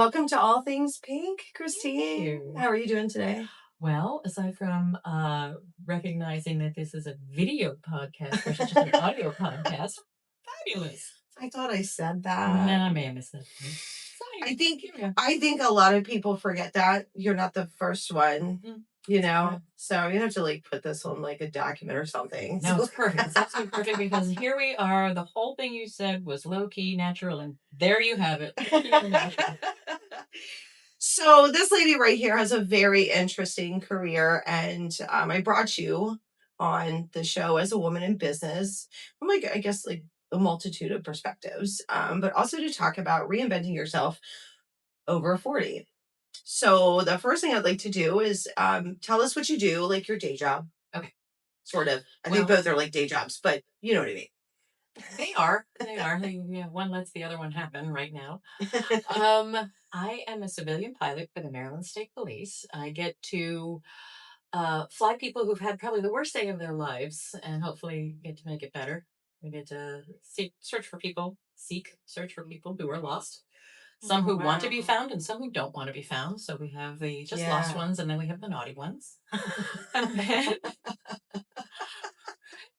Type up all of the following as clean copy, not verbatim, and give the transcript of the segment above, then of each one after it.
Welcome to All Things Pink, Christine. You. How are you doing today? Well, aside from recognizing that this is a video podcast versus just an audio podcast, fabulous. I thought I said that. Nah, I may have missed that. I think a lot of people forget that you're not the first one, you know. Right. So you have to like put this on like a document or something. No, it's perfect. It's absolutely perfect because here we are. The whole thing you said was low key, natural, and there you have it. So this lady right here has a very interesting career, and I brought you on the show as a woman in business from like I guess like a multitude of perspectives, but also to talk about reinventing yourself over 40. So the first thing I'd like to do is tell us what you do, like your day job. Okay. Sort of. I think both are like day jobs, but you know what I mean. They are. One lets the other one happen right now. I am a civilian pilot for the Maryland State Police. I get to fly people who've had probably the worst day of their lives and hopefully get to make it better. We get to search for people who are lost. Some who want to be found and some who don't want to be found. So we have the just lost ones and then we have the naughty ones. And then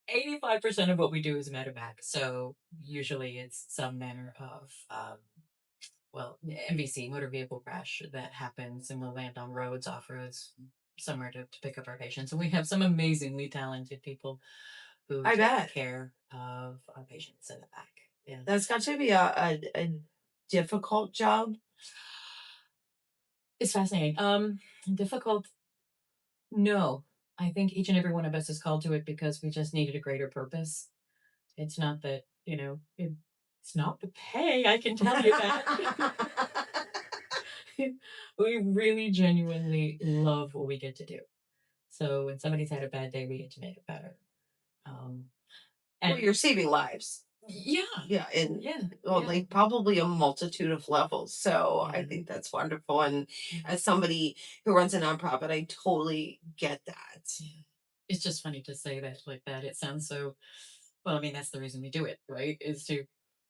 85% of what we do is medevac. So usually it's some manner of, MVC, motor vehicle crash that happens and we'll land on roads, off roads, somewhere to pick up our patients. And we have some amazingly talented people who take care of our patients in the back. Yeah. That's got to be a difficult job. It's fascinating. Difficult. No, I think each and every one of us is called to it because we just needed a greater purpose. It's not that, it's not the pay, I can tell you that. We really genuinely love what we get to do. So when somebody's had a bad day, we get to make it better. Well, you're saving lives. Yeah. Yeah. And like probably a multitude of levels. So I think that's wonderful. And as somebody who runs a nonprofit, I totally get that. Yeah. It's just funny to say that like that. It sounds so, well, I mean, that's the reason we do it, right? Is to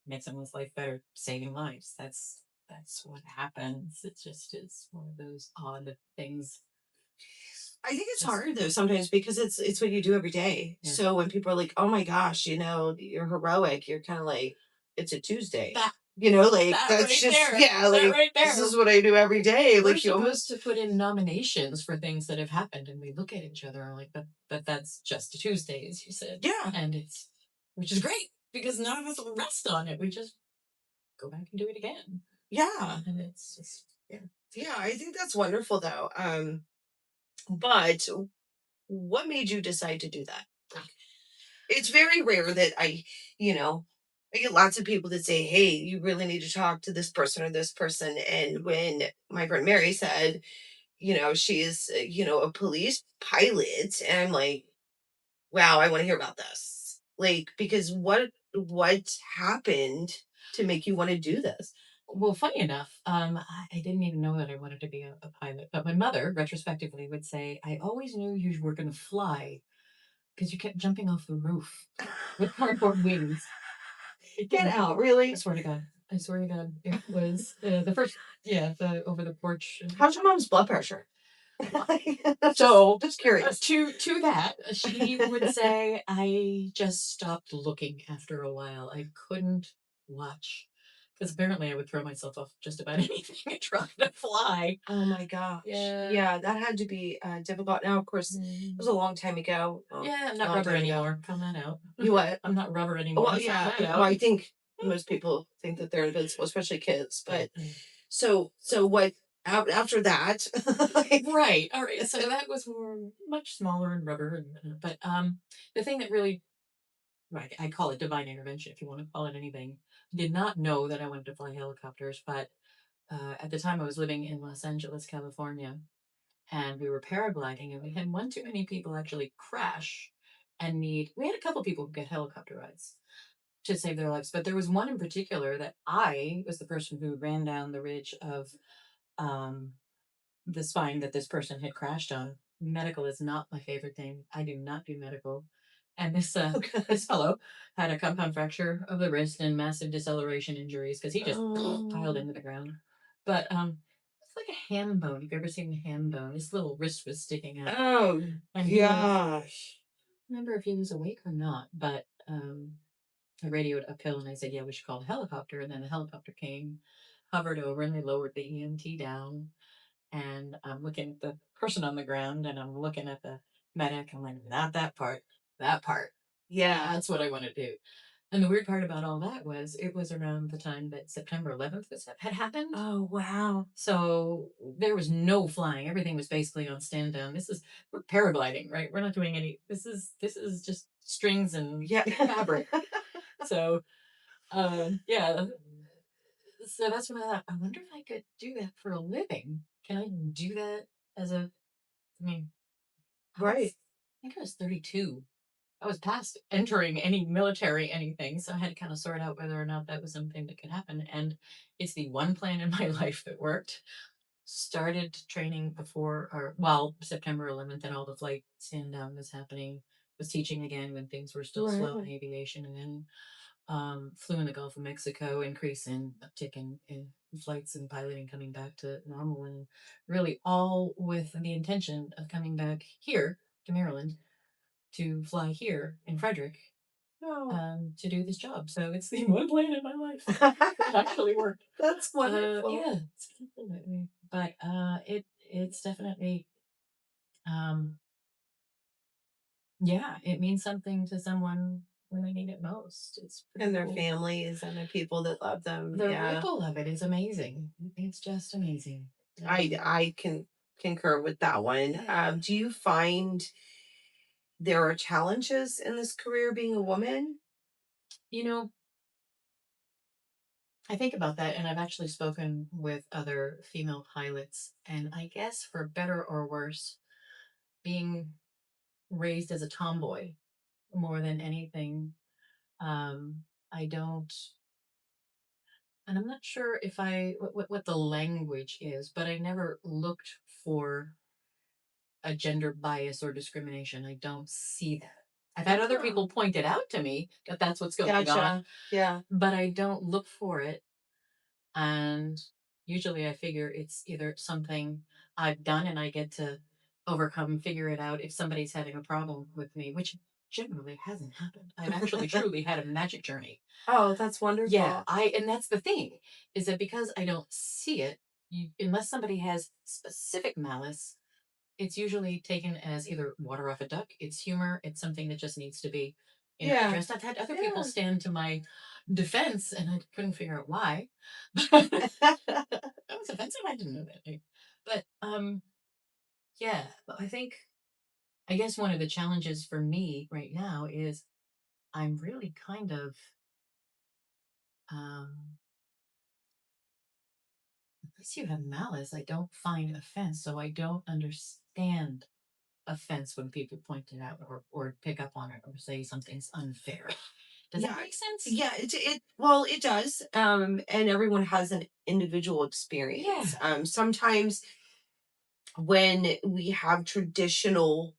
make someone's life better, saving lives. That's what happens. It just is one of those odd things. I think it's hard though sometimes because it's what you do every day. Yeah. So when people are like, "Oh my gosh, you're heroic," you're kind of like, "It's a Tuesday." Like that's right just there. like right there. This is what I do every day. We're like you supposed to put in nominations for things that have happened, and we look at each other and are like, "But that's just a Tuesday," as you said. Yeah, and which is great because none of us will rest on it. We just go back and do it again. Yeah, and it's just yeah. I think that's wonderful though. But what made you decide to do that? It's very rare that I get lots of people that say, "Hey, you really need to talk to this person or this person." And when my friend Mary said, she's, a police pilot, and I'm like, wow, I want to hear about this. Like, because what happened to make you want to do this? Well, funny enough, I didn't even know that I wanted to be a pilot. But my mother, retrospectively, would say, "I always knew you were going to fly because you kept jumping off the roof with cardboard wings." Get out, really? I swear to God. I swear to God. It was the first, over the porch. How's your mom's blood pressure? So, just curious. To that, she would say, "I just stopped looking after a while. I couldn't watch." Because apparently I would throw myself off just about anything and try to fly. Oh my gosh. Yeah, that had to be difficult. Now, of course, it was a long time ago. Well, I'm not rubber anymore. Found that out. You what? I'm not rubber anymore. Well, yeah. Well, I think most people think that they're invincible, especially kids. But so what? After that, right. All right. So that was much smaller and rubber, but the thing that really, right, I call it divine intervention, if you want to call it anything. I did not know that I wanted to fly helicopters, but at the time I was living in Los Angeles, California, and we were paragliding, and we had one too many people actually crash and we had a couple people get helicopter rides to save their lives, but there was one in particular that I was the person who ran down the ridge of um, the spine that this person had crashed on. Medical is not my favorite thing. I do not do medical. And this fellow had a compound fracture of the wrist and massive deceleration injuries because he just piled into the ground. But it's like a ham bone. If you've ever seen a ham bone, his little wrist was sticking out, Oh and he was. gosh. I remember if he was awake or not, but I radioed uphill and I said, "Yeah, we should call the helicopter." And then the helicopter came, hovered over, and they lowered the EMT down. And I'm looking at the person on the ground, and I'm looking at the medic. I'm like, not that part, that part. Yeah. That's what I want to do. And the weird part about all that was it was around the time that September 11th had happened. Oh wow. So there was no flying. Everything was basically on stand down. We're paragliding, right? We're not doing any. This is just strings and Yeah. fabric. So yeah. So that's when I thought, I wonder if I could do that for a living. Can I do that as a? I mean, I was. Right. I think I was 32. I was past entering any military anything, so I had to kind of sort out whether or not that was something that could happen. And it's the one plan in my life that worked. Started training before or well September 11th, and all the flight stand down was happening. Was teaching again when things were still slow in Right. aviation, and then flew in the Gulf of Mexico, increase in uptick in flights and piloting coming back to normal, and really all with the intention of coming back here to Maryland to fly here in Frederick Oh. to do this job. So it's the one plan in my life that actually worked. That's wonderful. Yeah, but it's definitely um, yeah, it means something to someone when they need it most. It's pretty And their cool. families and the people that love them. The Yeah. ripple of it is amazing. It's just amazing. I can concur with that one. Yeah. Do you find there are challenges in this career being a woman? You know, I think about that, and I've actually spoken with other female pilots, and I guess for better or worse, being raised as a tomboy more than anything, I don't, and I'm not sure if what the language is, but I never looked for a gender bias or discrimination. I don't see that. I've had other Oh, people point it out to me that that's what's going on, gotcha. Yeah. but I don't look for it. And usually I figure it's either something I've done and I get to overcome, figure it out if somebody's having a problem with me, which generally hasn't happened. I've actually truly had a magic journey. Oh, that's Yeah, wonderful. and that's the thing is that because I don't see it, unless somebody has specific malice, it's usually taken as either water off a duck, it's humor, it's something that just needs to be, Yeah. addressed. I've had other people Yeah. stand to my defense, and I couldn't figure out why. That was offensive. I didn't know that. But yeah. But I guess one of the challenges for me right now is I'm really kind of um, unless you have malice, I don't find offense, so I don't understand offense when people point it out or pick up on it or say something's unfair. Does that Yeah. make sense? Yeah, it well, it does. And everyone has an individual Yeah. experience. Sometimes when we have traditional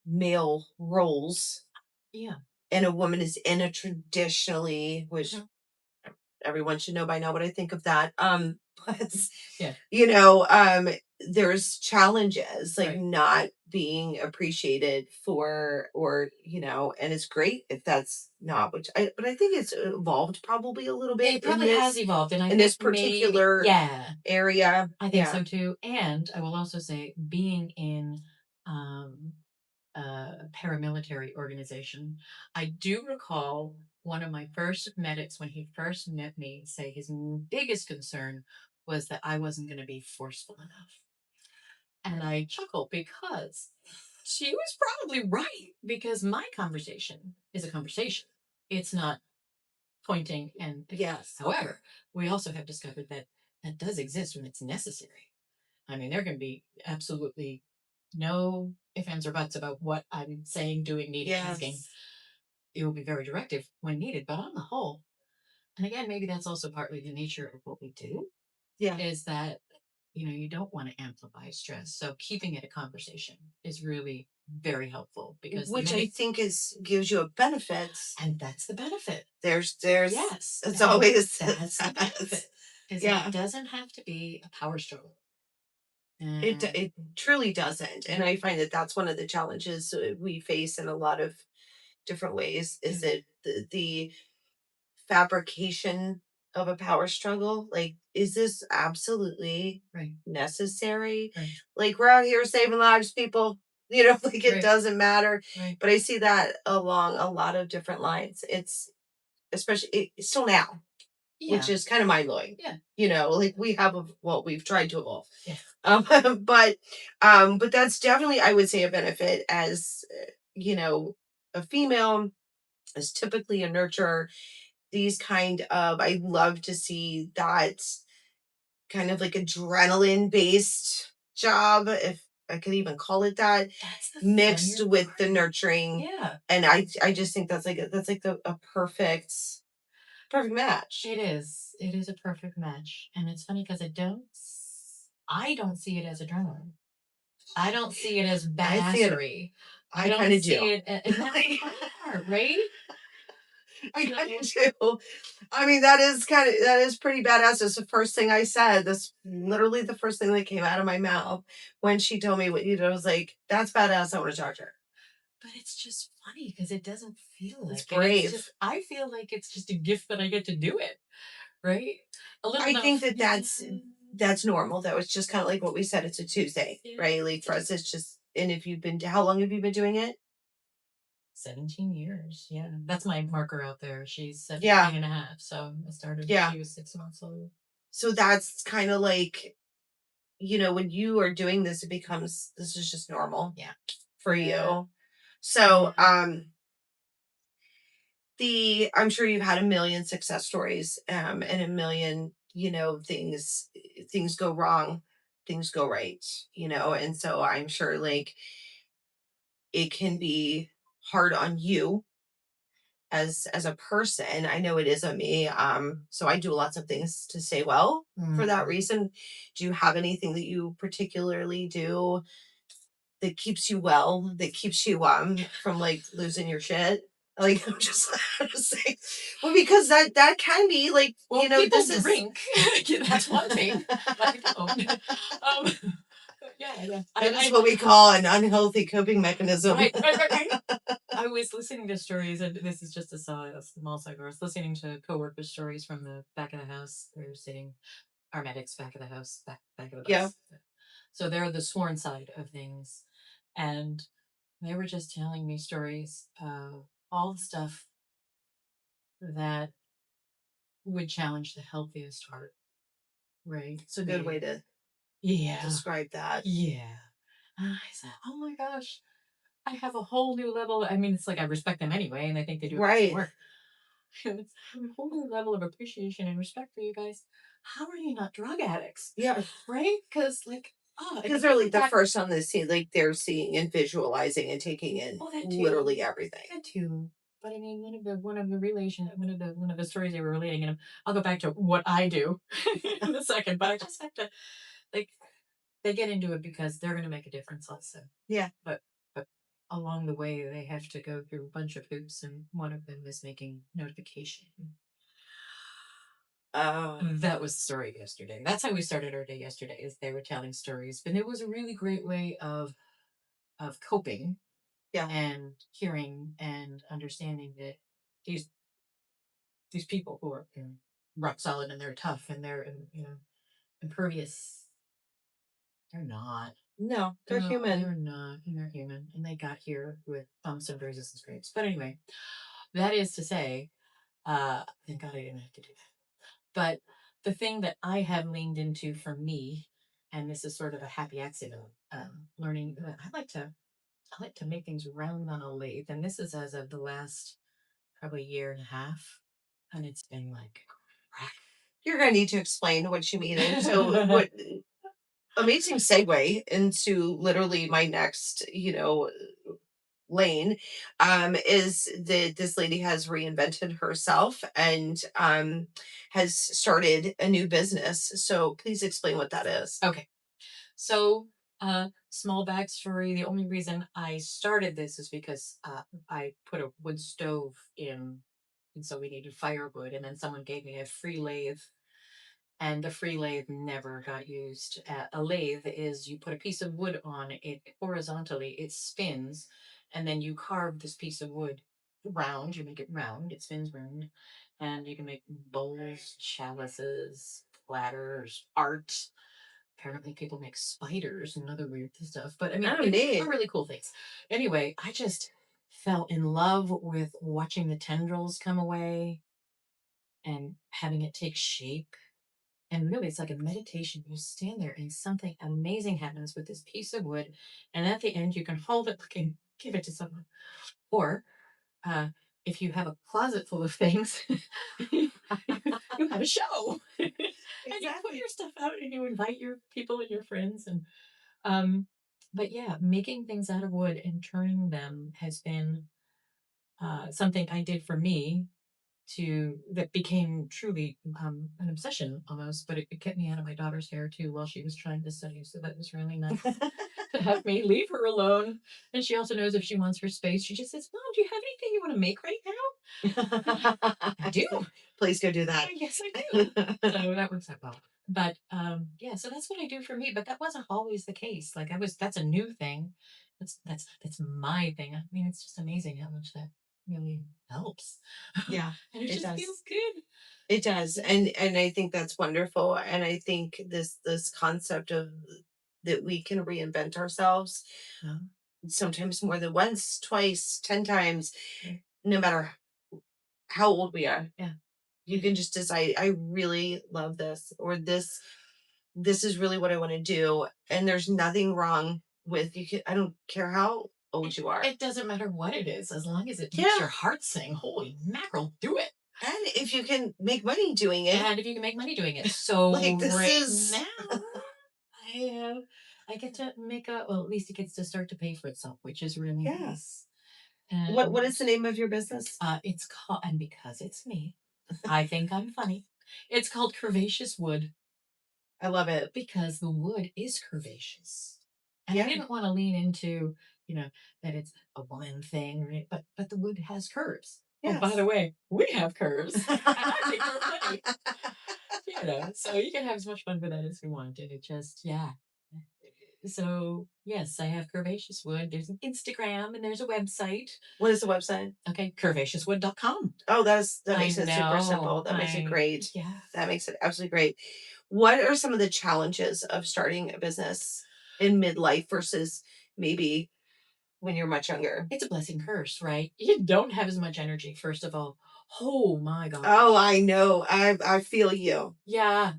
male roles Yeah. and a woman is in a traditionally, which Mhm. everyone should know by now what I think of that. But Yeah. you know, there's challenges like Right. not being appreciated for, or and it's great if that's not which I, but I think it's evolved probably a little bit It probably has evolved, and I in think this maybe particular yeah, area. I think Yeah, so too. And I will also say, being in um, a paramilitary organization, I do recall one of my first medics when he first met me say his biggest concern was that I wasn't going to be forceful enough. And I chuckle because she was probably right because my conversation is a conversation. It's not pointing and yes, however, we also have discovered that that does exist when it's necessary. I mean, there can be absolutely no ifs, ands, or buts about what I'm saying, doing, needing, asking. yes, It will be very directive when needed, but on the whole, and again, maybe that's also partly the nature of what we do, yeah, is that you don't want to amplify stress, so keeping it a conversation is really very helpful because the which I minute think is gives you a benefits. and that's the benefit. There's Yes, it's and always that's the benefit. is that it Yeah. doesn't have to be a power struggle. It truly doesn't, and Yeah. I find that that's one of the challenges we face in a lot of different ways. Is Yeah. that the fabrication of a power struggle? Like, is this absolutely Right. necessary? Right. Like, we're out here saving lives, people. Like it Right. doesn't matter. Right. But I see that along a lot of different lines. It's especially still now, which Yeah. is kind of mind blowing. Yeah. Like we have, well, we've tried to evolve. Yeah. Um, but but that's definitely, I would say, a benefit as a female is typically a nurturer. These kind of, I love to see that kind of like adrenaline based job, if I could even call it that, That's the mixed funnier with the part. nurturing. Yeah. And I just think that's like a perfect match. It is. It is a perfect match. And it's funny because I don't see it as adrenaline. I don't see it as I see it. badassery. I I don't kind of do. see it, and that's the funny part, right? I kind So, of do. I mean, that is pretty badass. It's the first thing I said. That's literally the first thing that came out of my mouth when she told me what you did. I was like, "That's badass. I want to talk to her." but it's just funny because it doesn't feel It's like it. It's just brave. I feel like it's just a gift that I get to do it, right? A little I bit think of that yeah, that's normal. That was just kind of like what we said. It's a Tuesday, yeah. right? Like for us, it's just. And if you've been, how long have you been doing it? 17 years. Yeah, that's my marker out there. She's Yeah, 17 and a half. So I started. yeah. She was 6 months old. So that's kind of like, when you are doing this, it becomes, this is just normal Yeah, for yeah, you. So yeah. the I'm sure you've had a million success stories, and a million, things go wrong, things go right, and so I'm sure, like, it can be hard on you as a person. I know it is on me. So I do lots of things to stay well for that Mm. reason. Do you have anything that you particularly do that keeps you well, that keeps you from like losing your shit? Like, I'm just saying. Well, because that can be like, Well, people this is drink. Yeah, that's one thing. I don't. Yeah, yeah. that is what we call an unhealthy coping mechanism. Right, right, right, right. I was listening to stories, and this is just a small sidebar. I was listening to coworker stories from the back of the house. We were sitting, our medics back of the house, back of the Yeah. bus. So they're the sworn side of things, and they were just telling me stories of all the stuff that would challenge the healthiest heart. Right? It's a good way Yeah. to Yeah. describe that. Yeah. And I said, "Oh my gosh, I have a whole new level." I mean, it's like I respect them anyway, and I think they do amazing Right. work. It's a whole new level of appreciation and respect for you guys. How are you not drug addicts? Yeah. Right? Because, like, oh, and Because they're like even the back, first on the scene, like they're seeing and visualizing and taking in oh, that too. literally everything. That too. But I mean, one of the stories they were relating, and I'll go back to what I do in a second. But I just have to, like, they get into it because they're going to make a difference also. Yeah. But along the way, they have to go through a bunch of hoops, and one of them is making notification. Oh, That was the story yesterday. That's how we started our day yesterday. Is they were telling stories, and it was a really great way of coping yeah. and hearing and understanding that these these people who are rock solid and they're tough and they're impervious. They're not. No, they're No, human. they're not. And they're human, and they got here with bumps and bruises and scrapes. But anyway, that is to say, thank God I didn't have to do that. But the thing that I have leaned into for me, and this is sort of a happy accident, learning. I like to make things round on a lathe, and this is as of the last probably year and a half, and it's been like You're gonna need to explain what you mean. And so crack. what amazing segue into literally my next, lane, is that this lady has reinvented herself and has started a new business. So please explain what that is. Okay. So, small backstory. The only reason I started this is because I put a wood stove in, and so we needed firewood, and then someone gave me a free lathe and the free lathe never got used. A lathe is you put a piece of wood on it horizontally, it spins, and then you carve this piece of wood round. You make it round, it spins round, and you can make bowls, chalices, platters, art. Apparently, people make spiders and other weird stuff. But I mean, Oh, are neat. really cool things. Anyway, I just fell in love with watching the tendrils come away and having it take shape. And really, it's like a meditation. You stand there and something amazing happens with this piece of wood. And at the end, you can hold it and give it to someone. Or uh, if you have a closet full of things, you have a show. And you put Exactly. your stuff out and you invite your people and your friends. And um, but yeah, making things out of wood and turning them has been something I did for me to that became truly an obsession almost, but it kept me out of my daughter's hair too while she was trying to study. So that was really nice to have me leave her alone. And she also knows if she wants her space, she just says, "Mom, do you have anything you want to make right now?" I do. It's like, please go do that. Yes, I do. So that works out well. But yeah, so that's what I do for me. But that wasn't always the case. Like that's a new thing. That's my thing. I mean, it's just amazing how much that really helps. Yeah, And it it just does. feels good. It does. And I think that's wonderful. And I think this concept of that we can reinvent ourselves Yeah. sometimes more than once, twice, 10 times, Yeah. no matter how old we are. Yeah. You can just decide, I really love this, or this is really what I want to do. And there's nothing wrong with you can I don't care how old you are. It doesn't matter what it is, as long as it makes Yeah. your heart sing, holy mackerel, do it. And if you can make money doing it, And if you can make money doing it. So like this right is now, I have, I get to make a, well, at least it gets to start to pay for itself, which is really yeah. nice. What And is the name of your business? it's called, and because it's me, I think I'm funny. It's called Curvaceous Wood I love it. because the wood is curvaceous. And I Yeah. didn't want to lean into, you know, that it's a woman thing, right? But the wood has curves. Oh, by Yes. the way, we have curves. And I think we're funny. So you can have as much fun with that as you want. And it just, yeah. So yes, I have Curvaceous Wood. There's an Instagram and there's a website. What is the website? Okay, curvaciouswood.com. Oh, that I makes it super simple. know. That makes it great. Yeah. That makes it absolutely great. What are some of the challenges of starting a business in midlife versus maybe when you're much younger? It's a blessing curse, right? You don't have as much energy, first of all. Oh my God. Oh, I know. I feel you. Yeah.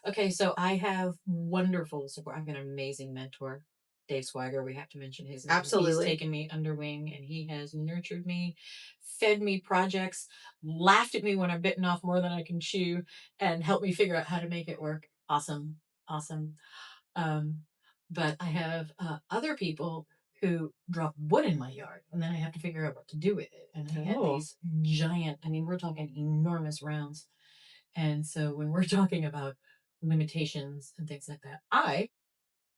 Okay. So I have wonderful support. I have an amazing mentor, Dave Swagger. We have to mention his name. He's Absolutely. taken me under wing and he has nurtured me, fed me projects, laughed at me when I'm bitten off more than I can chew, and helped me figure out how to make it work. Awesome. Awesome. Um, but I have other people who drop wood in my yard, and then I have to figure out what to do with it. And I have Oh, these giant, I mean, we're talking enormous rounds. And so when we're talking about limitations and things like that,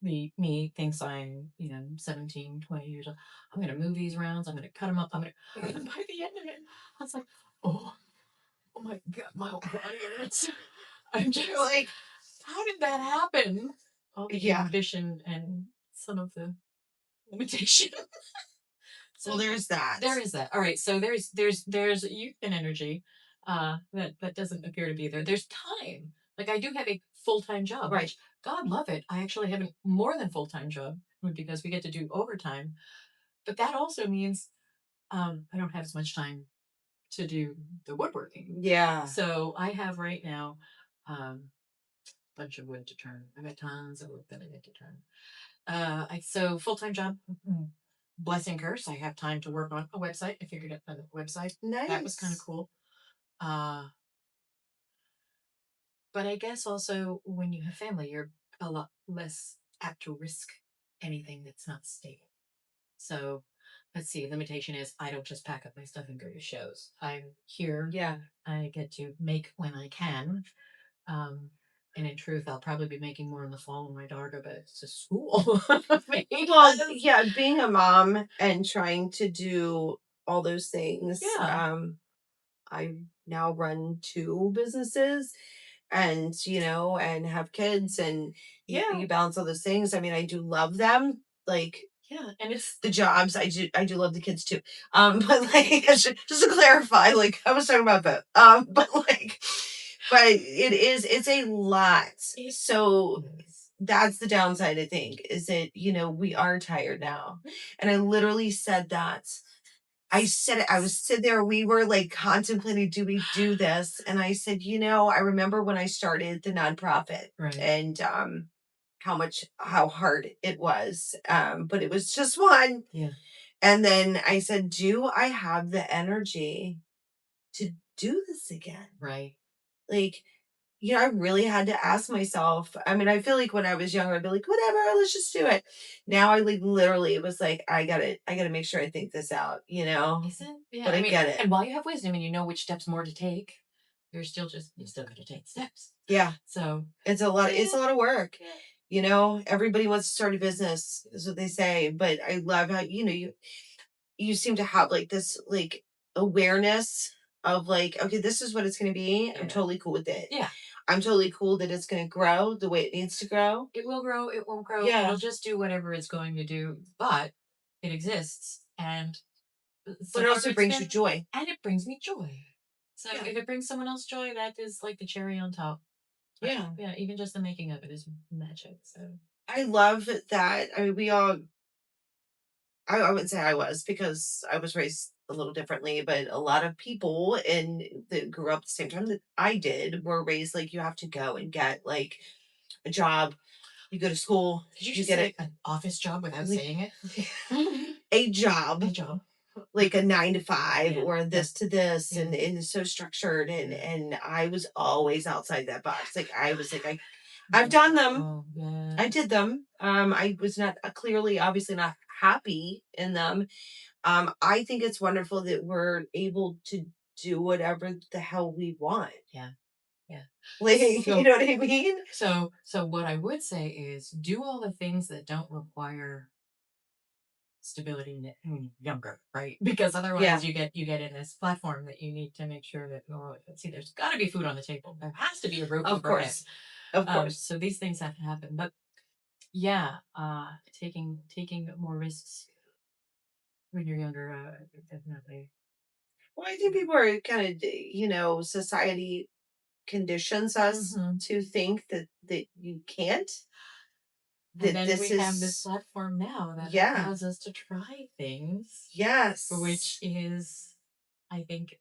the me thinks I'm, 17, 20 years old. I'm going to move these rounds. I'm going to cut them up. And by the end of it, I was like, oh, oh my God, my whole body hurts. I'm just you're like, how did that happen? All the yeah. ambition and some of the limitation. Well, So there's that. there is that. All right. So there's youth and energy that doesn't appear to be there. There's time. Like I do have a full time job, Right. which God love it. I actually have a more than full time job because we get to do overtime. But that also means I don't have as much time to do the woodworking. Yeah. So I have right now bunch of wood to turn. I've got tons of wood that I need to turn. So full time job, blessing curse. I have time to work on a website. I figured out a website. That was kind of Nice. cool. Uh, but I guess also when you have family, you're a lot less apt to risk anything that's not stable. So let's see. Limitation is I don't just pack up my stuff and go to shows. I'm here. Yeah. I get to make when I can. Um, and in truth, I'll probably be making more in the fall when my daughter goes to school. Well, Because, yeah, being a mom and trying to do all those things. yeah, I now run two businesses and, and have kids, and Yeah. you balance all those things. I mean, I do love them. Like, Yeah. And it's the jobs, I do love the kids too. But like, just to clarify, like I was talking about that. But it's a lot. So that's the downside, I think, is that, we are tired now. And I literally said that. I said it, I was sitting there, we were like contemplating, do we do this? And I said, I remember when I started the nonprofit, right. and how hard it was. But it was just one. Yeah. And then I said, do I have the energy to do this again? Right. Like, I really had to ask myself. I mean, I feel like when I was younger, I'd be like, whatever, let's just do it. Now I like literally, it was like, I gotta make sure I think this out, Isn't yeah, but I I mean, get it. and while you have wisdom and you know which steps more to take, you still got to take steps. Yeah. So It's a lot of work. yeah. Everybody wants to start a business, is what they say. But I love how, you seem to have like this like awareness of like, okay, this is what it's gonna be. I'm Yeah. totally cool with it. Yeah. I'm totally cool that it's gonna grow the way it needs to grow. It will grow, it won't grow. Yeah. It'll just do whatever it's going to do, but it exists and so But it far also it's brings you been joy. and it brings me joy. So Yeah. if it brings someone else joy, that is like the cherry on top. But Yeah. yeah, even just the making of it is magic. So I love that. I mean, we all, I wouldn't say I was, because I was raised a little differently, but a lot of people that grew up at the same time that I did were raised like, you have to go and get like a job. You go to school, did you you just get say an office job without like saying it? a job, A job. like a 9 to 5, Yeah. or Yeah. this to this, Yeah. and it's so structured, and Yeah. I was always outside that box. Like, I was like, I've done them. Oh, yeah. I did them. I was not, clearly, obviously not happy in them. I think it's wonderful that we're able to do whatever the hell we want. Yeah. Yeah. Like, you So know what I mean? so what I would say is do all the things that don't require stability when you're younger, right? Because Yeah, otherwise you get in this platform that you need to make sure that oh, let's see, there's got to be food on the table. There has to be a roof of overhead. course, of course. So these things have to happen. But yeah, taking more risks when you're younger, definitely. Well, I think people are kind of, society conditions us Hmm. to think that you can't. And That then this we have this is, platform now that yeah, allows us to try things, which yes, is, I think,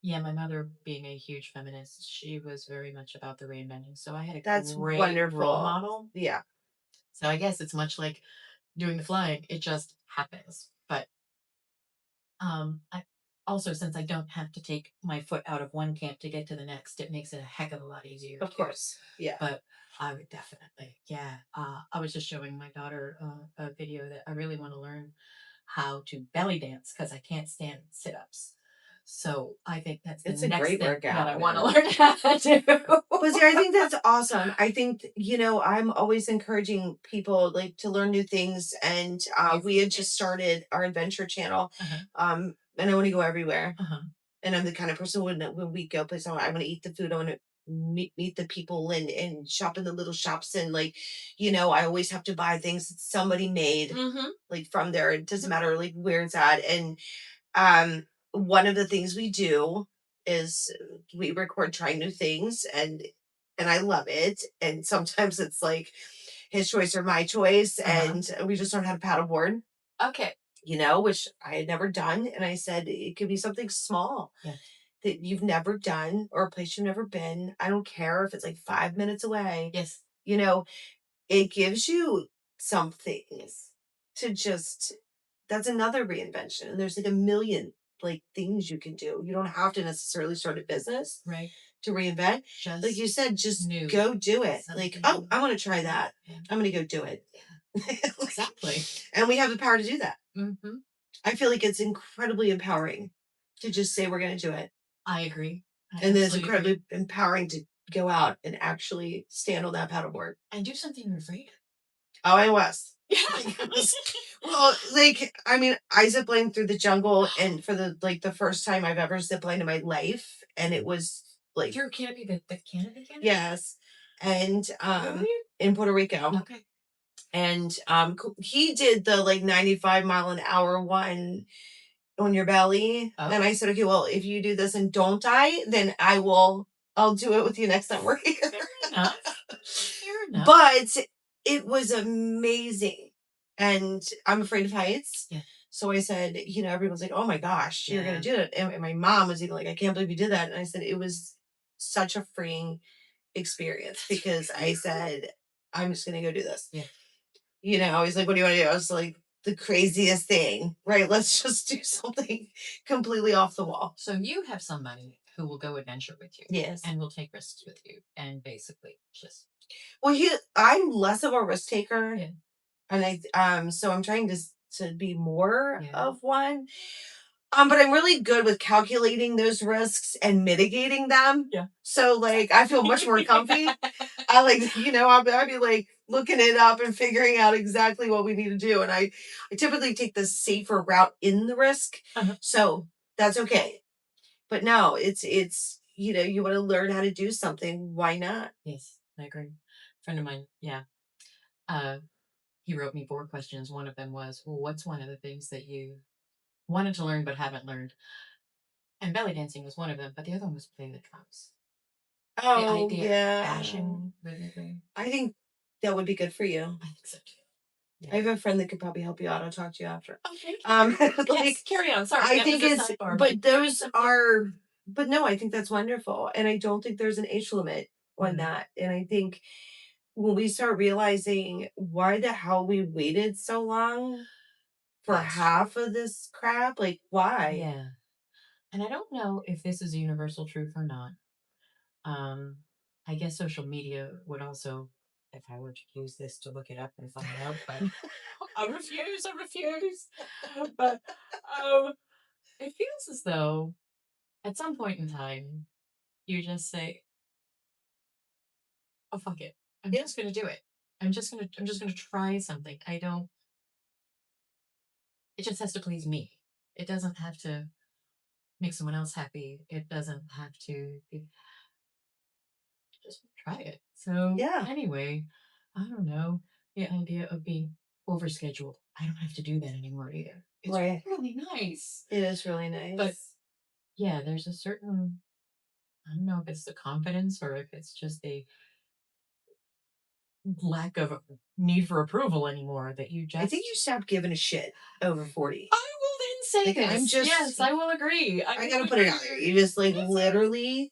yeah, my mother being a huge feminist, she was very much about the reinventing. So I had a that's great role wonderful. model. Yeah, So I guess it's much like doing the flying, it just happens. But I also, since I don't have to take my foot out of one camp to get to the next, it makes it a heck of a lot easier of too. course. Yeah. But I would definitely, yeah. I was just showing my daughter a video that I really want to learn how to belly dance because I can't stand sit ups. So I think that's the It's a next great thing that I workout, want to man. learn how to But see, I do. think that's awesome. I think, I'm always encouraging people like to learn new things. And we had just started our adventure channel. Uh-huh. And I want to go everywhere. Uh-huh. And I'm the kind of person when we go places, I want to eat the food. I want to meet the people, and shop in the little shops. And like, I always have to buy things that somebody made, Mm-hmm. like from there. It doesn't matter like where it's at. And one of the things we do is we record trying new things, and I love it. And sometimes it's like his choice or my choice, Uh-huh. and we just learned how to paddleboard, Okay. which I had never done. And I said it could be something small Yeah. that you've never done, or a place you've never been. I don't care if it's like 5 minutes away. Yes. You know, it gives you something Yes. to just, that's another reinvention. And there's like a million like things you can do. You don't have to necessarily start a business Right. to reinvent. Like Just you said, just new. go do it. Like, oh, Something. I want to try that. Yeah. I'm gonna go do it. Like, Exactly. and we have the power to do that. Mm-hmm. I feel like it's incredibly empowering to just say we're gonna do it. I agree. I And then it's absolutely agree. incredibly empowering to go out and actually stand on that paddleboard. And do something you're afraid Oh, I was. of. Well, like, I mean, I ziplined through the jungle, and for the first time I've ever ziplined in my life, and it was like Through Canopy, the Canopy Canopy? yes, and Where were you? in Puerto Rico. Okay. And he did the like 95-mile-an-hour one on your belly. Oh, And I said, okay, well, if you do this and don't die, then I'll do it with you next time we're here. fair enough. Fair enough. But it was amazing. And I'm afraid of heights. Yeah. So I said, everyone's like, oh my gosh, you're going Yeah. to do it. And my mom was even like, I can't believe you did that. And I said, it was such a freeing experience because I said, I'm just going to go do this. Yeah. He's like, what do you want to do? I was like, the craziest thing, right? Let's just do something completely off the wall. So you have somebody who will go adventure with you. Yes. And will take risks with you and basically just. Well, I'm less of a risk taker. Yeah. And so I'm trying to be more Yeah. of one. But I'm really good with calculating those risks and mitigating them. Yeah. So like I feel much more comfy. I like, I'd be like looking it up and figuring out exactly what we need to do. And I typically take the safer route in the risk. Uh-huh. So that's okay. But no, it's you want to learn how to do something. Why not? Yes, I agree. Friend of mine, yeah. He wrote me 4 questions. One of them was, well, what's one of the things that you wanted to learn but haven't learned? And belly dancing was one of them, but the other one was playing the drums. Oh, The yeah. passion with it. I think that would be good for you. I think so too. Yeah. I have a friend that could probably help you out. I'll talk to you after. Oh, thank you. Like, Yes, carry on. Sorry, I that think was a it's, sidebar, but those are, but no, I think that's wonderful. And I don't think there's an age limit on that. And I think when we start realizing why the hell we waited so long for That's half of this crap, like why? Yeah. And I don't know if this is a universal truth or not. I guess social media would also, if I were to use this to look it up and find out, but I refuse. But it feels as though at some point in time you just say, "Oh fuck it, I'm just gonna do it. I'm just gonna try something. I don't. It just has to please me. It doesn't have to make someone else happy. It doesn't have to just try it." So Yeah. anyway, I don't know. The idea of being overscheduled. I don't have to do that anymore either. It's Right. really nice. It is really nice. But yeah, there's a certain, I don't know if it's the confidence or if it's just a lack of need for approval anymore that you just. I think you stopped giving a shit over 40. I will then say Like, this. I'm just, Yes, I will agree. I gotta put it out there. You just like literally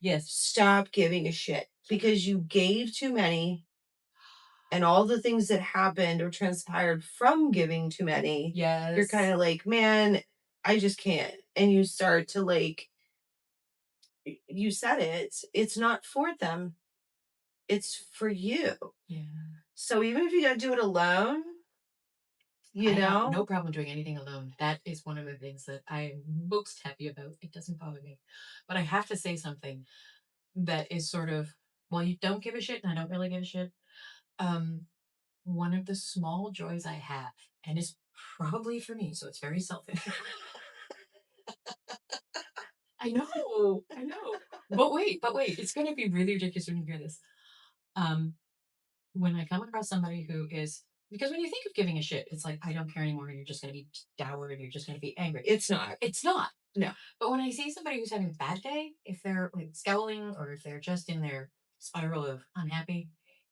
Yes. stop giving a shit because you gave too many, and all the things that happened or transpired from giving too many. Yes. You're kind of like, man, I just can't. And you start to like, you said it, it's not for them, it's for you. Yeah. So even if you gotta do it alone, I have no problem doing anything alone. That is one of the things that I'm most happy about. It doesn't bother me. But I have to say something that is sort of, well, you don't give a shit, and I don't really give a shit. One of the small joys I have, and it's probably for me, so it's very selfish. I know, I know. But wait, it's going to be really ridiculous when you hear this. Um, when I come across somebody who is, because when you think of giving a shit, it's like, I don't care anymore. You're just going to be dour and you're just going to be angry. it's not. It's not. No. But when I see somebody who's having a bad day, if they're like scowling or if they're just in their spiral of unhappy,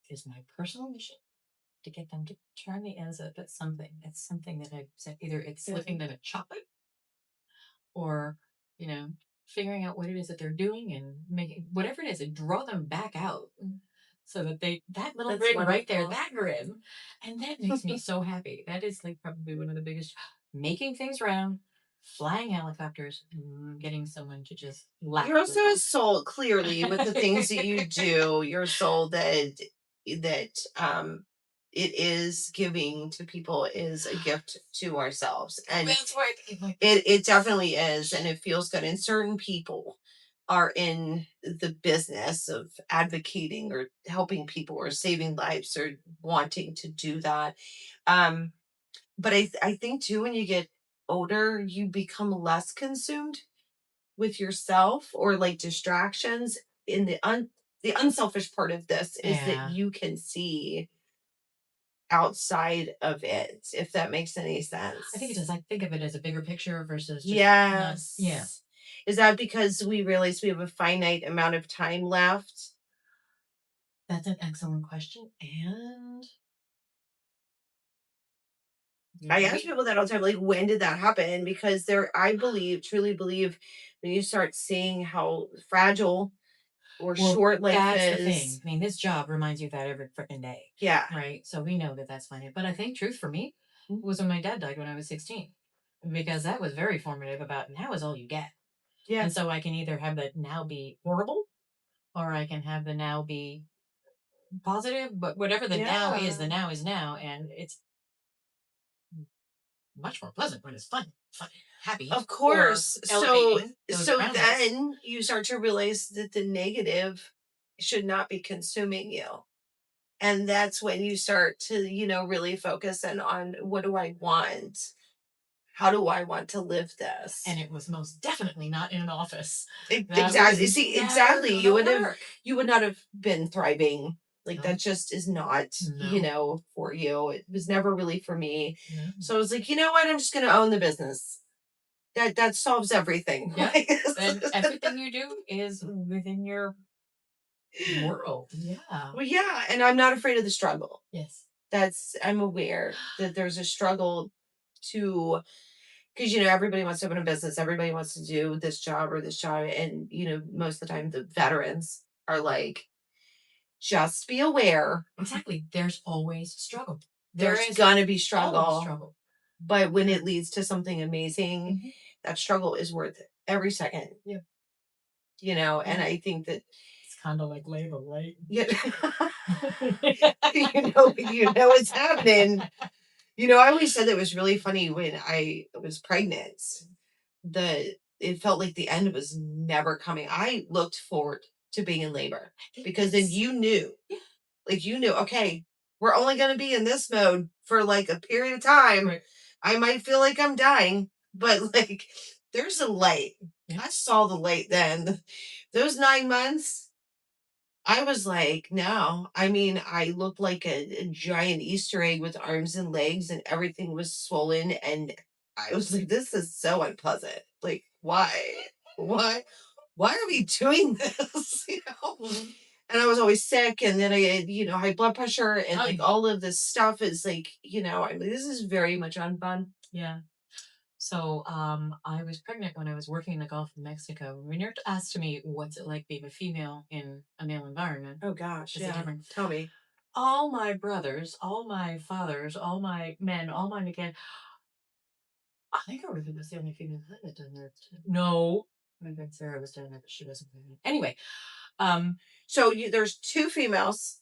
it is my personal mission to get them to turn the ends up at something. It's something that I've said, either it's slipping them a chocolate or, you know, figuring out what it is that they're doing and making whatever it is and draw them back out so that that little That's grin right there, wonderful. that grin. And that makes me so happy. That is like probably one of the biggest, making things round, flying helicopters, getting someone to just laugh. You're also a soul, clearly, with the things that you do. You're a soul that it is giving to people is a gift to ourselves. And That's right. it definitely is, and it feels good. And certain people are in the business of advocating or helping people or saving lives or wanting to do that. Um, but I think too when you get older, you become less consumed with yourself or like distractions in the unselfish part of this is that Yeah. you can see outside of it, if that makes any I think it sense. does. I think of it as a bigger picture versus just not. Yeah. Yes. Is that because we realize we have a finite amount of time left? That's an excellent question. And I ask maybe people that all the time, like, when did that happen? Because I believe, truly believe, when you start seeing how fragile or well, short life that's the is. thing. I mean, this job reminds you of that every freaking day, Yeah. right? So we know that that's funny. But I think truth for me Mm. was when my dad died when I was 16, because that was very formative about now is all you get. Yeah. And so I can either have the now be horrible or I can have the now be positive, but whatever the Yeah. now is now. And it's much more pleasant when it's fun, happy, Of or course. So elevating those so around us. then you start to realize that the negative should not be consuming you. And that's when you start to, really focus in on what do I want? How do I want to live And this? it was most definitely not in an office. That Exactly. was See, never exactly. gonna work. You would not have been thriving. Like No, that just is not, no, for you. It was never really for me. no. So I was like, you know what? I'm just gonna own the business. That solves everything. Yeah. Then everything you do is within your world. Yeah. Well, yeah, and I'm not afraid of the struggle. Yes. I'm aware that there's a struggle to, because everybody wants to open a business, everybody wants to do this job or this job, and most of the time the veterans are like, just be aware, Exactly. There's always struggle. There there's is gonna be always struggle, struggle. but when it leads to something amazing, Hmm. that struggle is worth every second. Yeah. And Yeah. I think that, It's kind of like labor, right? yeah, it's happening. I always said it was really funny when I was pregnant. It felt like the end was never coming. I looked forward to being in labor I think because then that's you knew, yeah. like okay, we're only going to be in this mode for like a period of time. Right. I might feel like I'm dying, but like there's a light. Yeah. I saw the light then. Those 9 months, I was like, no. I mean, I looked like a giant Easter egg with arms and legs, and everything was swollen. And I was like, this is so unpleasant. Like, why? Why? Why are we doing this? Mhm. And I was always sick. And then I had, high blood pressure. And Oh, like all of this stuff is like, I mean, this is very much unfun. yeah. So, I was pregnant when I was working in the Gulf of Mexico. When you're asked to me what's it like being a female in a male environment, Oh, gosh. is it Yeah. different? Tell me. All my brothers, all my fathers, all my men, all my mechanics. I think I was the only female pilot down there. No, my friend Sarah was down there, but she wasn't pregnant. Anyway, um, So there's two females,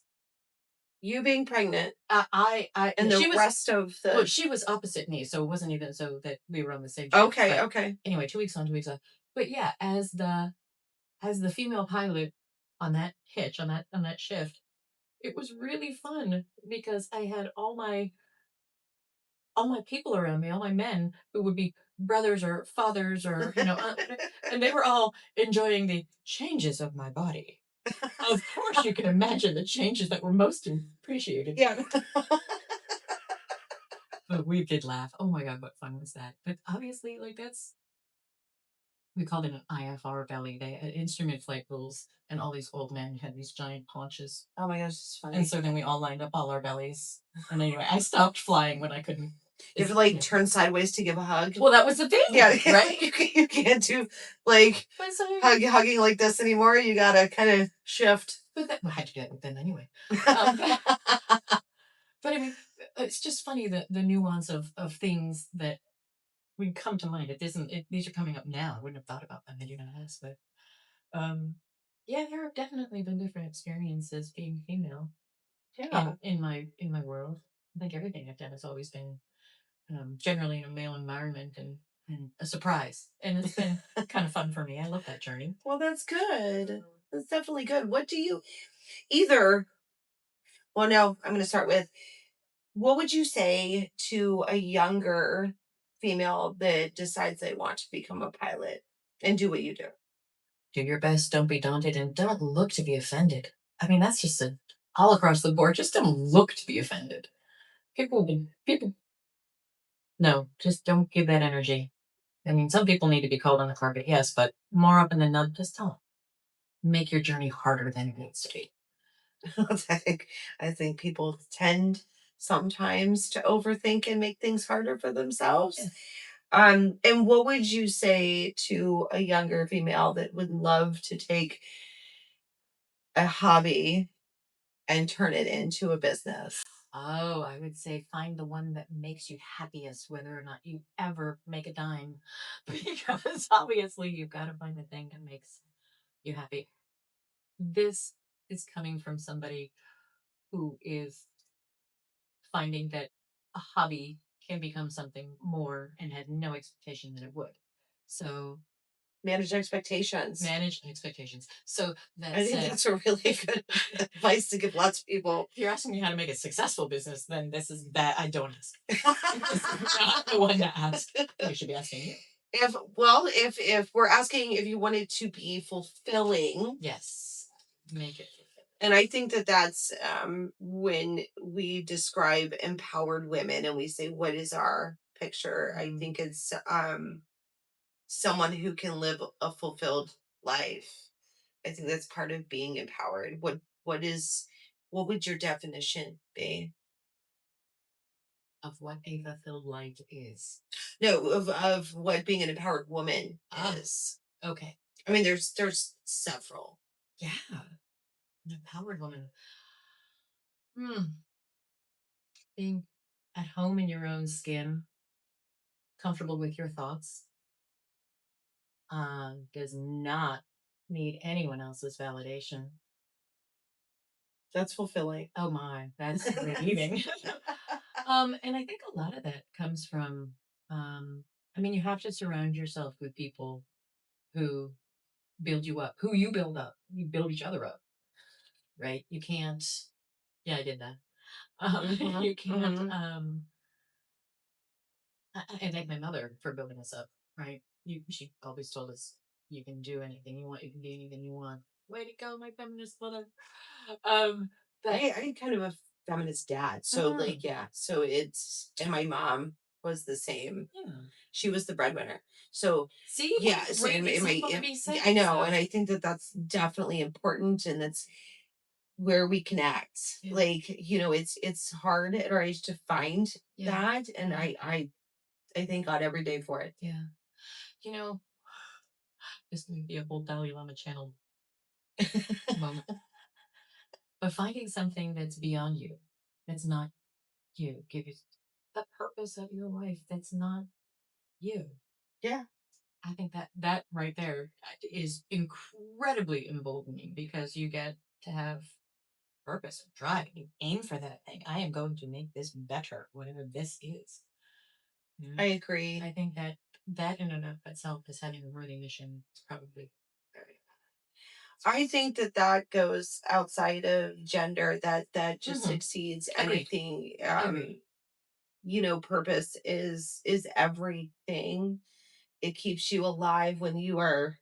you being pregnant, no, and the she was rest of well, the. she was opposite me, so it wasn't even so that we were on the same ship. Okay. But Okay. anyway, 2 weeks on, 2 weeks off. But yeah, as the female pilot on that hitch on that shift, it was really fun because I had all my people around me, all my men who would be brothers or fathers or and they were all enjoying the changes of my body. Of course, you can imagine the changes that were most appreciated. Yeah. But we did laugh. Oh my god, what fun was that? But obviously, like that's we called it an IFR belly. They had instrument flight rules, and all these old men had these giant paunches. Oh my gosh, it's And funny. so then we all lined up all our bellies. And anyway, I stopped flying when I couldn't. You have to It's, like yeah. turn sideways to give a hug. Well, that was the thing, Yeah, right? you can't do like But so, hugging like this anymore. You gotta kind of shift. but that, well, I had to do that with them anyway. But I mean, it's just funny the nuance of things that would come to mind. It isn't. These are coming up now. I wouldn't have thought about them had you not asked. But um, yeah, there have definitely been different experiences being female Yeah. in my world. I think everything I've done has always been generally in a male environment and a surprise, and it's been kind of fun for me. I love that journey. Well, that's good. That's definitely good. What do you either? Well, no, I'm going to start with what would you say to a younger female that decides they want to become a pilot? And do what you do. Do your best, don't be daunted, and don't look to be offended. I mean, that's just all across the board. Just don't look to be offended. People, no, just don't give that energy. I mean, some people need to be called on the carpet, yes, but more often than not, just don't make your journey harder than it needs to be. I think people tend sometimes to overthink and make things harder for themselves. Yeah. And what would you say to a younger female that would love to take a hobby and turn it into a business? Oh, I would say find the one that makes you happiest, whether or not you ever make a dime. Because obviously you've got to find the thing that makes you happy. This is coming from somebody who is finding that a hobby can become something more and had no expectation that it would. So Manage expectations. manage expectations. So that I think said, that's a really good advice to give lots of people. if you're asking me how to make a successful business, then this is that I don't ask. This is not the one to ask. You should be asking you. If we're asking if you want it to be fulfilling, Yes. Make it fulfilling. and I think that that's when we describe empowered women and we say what is our picture. I think it's someone who can live a fulfilled life. I think that's part of being empowered. What would your definition be? Of what a fulfilled life is. No, of what being an empowered woman is. Okay. I mean, there's several. Yeah. An empowered woman. Hmm. Being at home in your own skin, comfortable with your thoughts, does not need anyone else's validation. That's fulfilling. Oh my, that's relieving. And I think a lot of that comes from, I mean, you have to surround yourself with people who build you up, who you build up. You build each other up, right? You can't, yeah, I did that. You can't, Hmm. I thank my mother for building us up, right? She always told us, you can do anything you want, you can do anything you want. Way to go, my feminist mother. Um, but I kind of a feminist dad, so like yeah, so it's and my mom was the same. yeah. She was the breadwinner, so See, yeah. So great example to be set. I know, and So I think that that's definitely important, and that's where we connect. yeah, Like it's hard at our age to find yeah, that, and yeah, I thank God every day for it. yeah. You know, this may be a whole Dalai Lama channel moment, but finding something that's beyond you, that's not you, give you the purpose of your life. That's not you. Yeah, I think that right there is incredibly emboldening because you get to have purpose, drive, you aim for that thing. I am going to make this better, whatever this is. Yeah. I agree. I think that in and of itself is having a worthy mission is probably very. I think that that goes outside of gender. That just Mm-hmm. exceeds Agreed. anything. Agreed. Purpose is everything. It keeps you alive when you are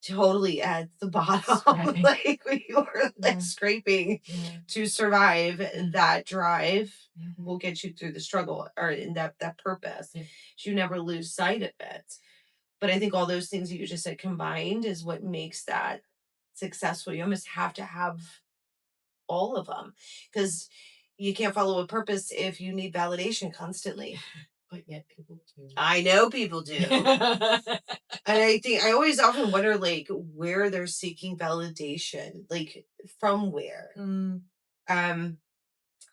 totally at the bottom, Scrapping. like when you are like Yeah. scraping Yeah. to survive. Yeah. That drive Yeah. will get you through the struggle, or in that purpose. Yeah. So you never lose sight of it. But I think all those things that you just said combined is what makes that successful. You almost have to have all of them because you can't follow a purpose if you need validation constantly. But yet people do. I know people do. And I think I always often wonder like where they're seeking validation, like from where. Mm, Um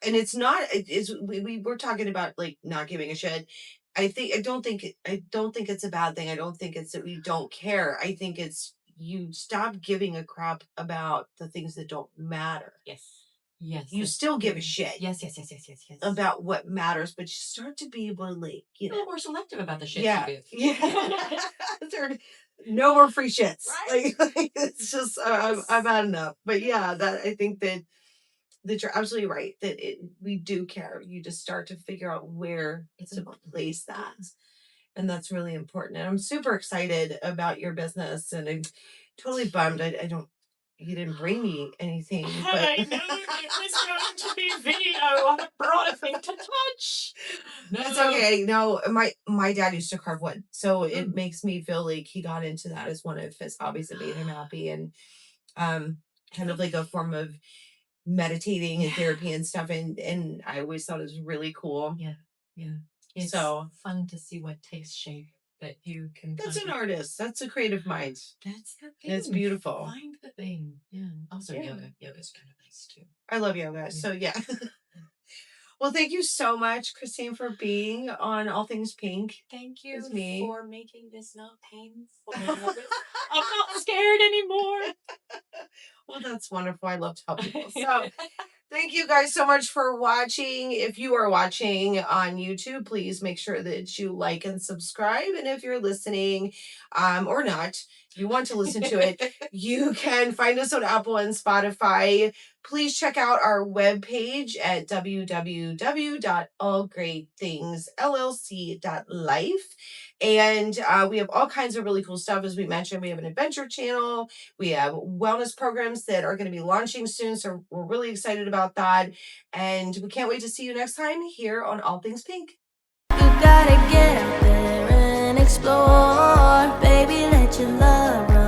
and it's not it's we were talking about like not giving a shit. I don't think it's a bad thing. I don't think it's that we don't care. I think it's you stop giving a crap about the things that don't matter. yes. Yes. You That's still give a very. shit Yes. Yes. Yes. Yes. Yes. Yes. about what matters, but you start to be able to like, A little more selective about the shits you yeah, give. yeah. There- no more free shits. Right. Like it's just I've Yes. had enough. But yeah, Yes. that I think that you're absolutely right we do care. You just start to figure out where It's to important. place Yeah. that. And that's really important. And I'm super excited about your business. And I'm totally bummed I don't you didn't bring me anything. Had But I known it was going to be video, I would have brought a thing to touch. that's No. okay. No, my dad used to carve wood, so it Mm. makes me feel like he got into that as one of his hobbies that made him happy, and kind of like a form of meditating and therapy and stuff. And I always thought it was really cool. Yeah, yeah. It's So fun to see what takes shape that you can that's kind an of. artist. That's a creative mind. That's the And it's thing. beautiful. Find the thing. Yeah. Also, Yeah. yoga. Yoga's kind of nice too. I love yoga. So yeah. Well, thank you so much, Kristine, for being on All Things Pink. Thank you With me. for making this not painful. I'm not scared anymore. Well, that's wonderful. I love to help people. So thank you guys so much for watching. If you are watching on YouTube, please make sure that you like and subscribe. And if you're listening, or not, if you want to listen to it, you can find us on Apple and Spotify. Please check out our webpage at www.allgreatthingsllc.life. And we have all kinds of really cool stuff. As we mentioned, we have an adventure channel. We have wellness programs that are going to be launching soon. So we're really excited about that. And we can't wait to see you next time here on All Things Pink. You gotta get out there and explore. Baby, let your love run.